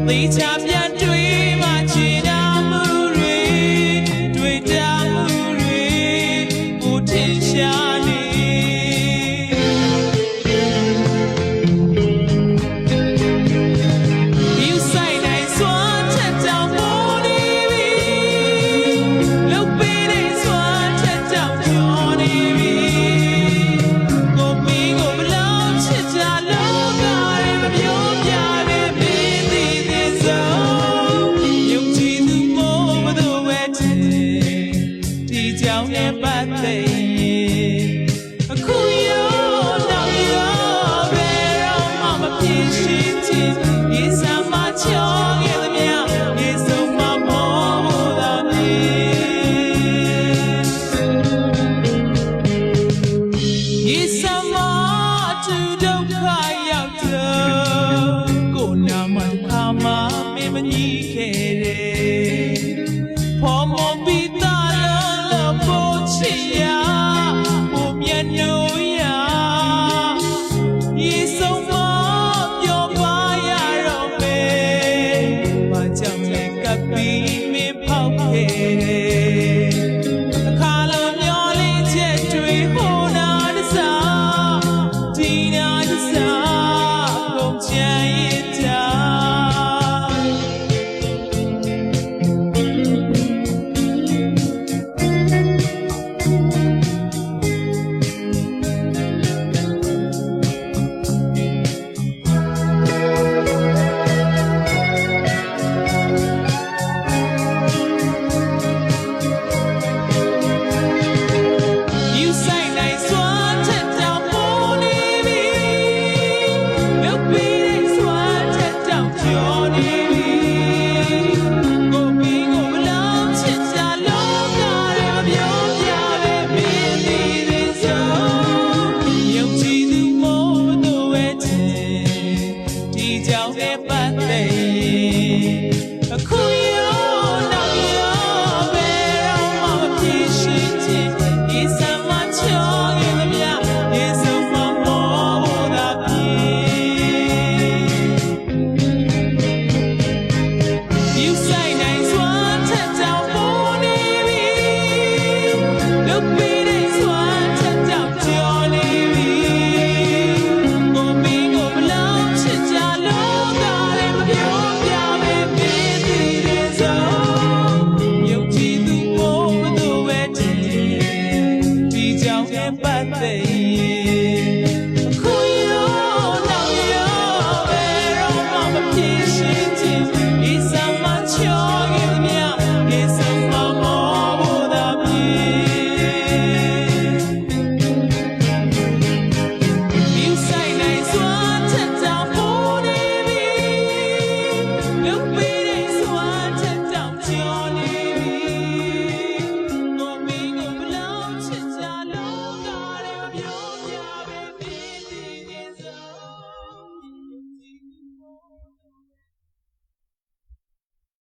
သေချာပြန်တွေ့မှချင်တာမှုတွေတွေ့တာမှုတွေကိုထင်ရှားနေပတ်သက်အခုရောနောက်ရောဘယ်တော့မှမဖြစ်ရှိချင်ဒီစမ်းမချောခဲ့သမျှဒီဆုံးမမောတာနေဒီစမ်းမတူဒုက္ခရောက်တော့ကိုနာမတစ်ခါမှမင်းမညှိခဲ့တယ်ဖော်မော်ပြီးအခါလုံးမျောလင်းချက်တွေဟိုနာတစားဒီနာတစားကုန်ချင်ရတာကြောင့်လည်းပတ်သက်အခုရော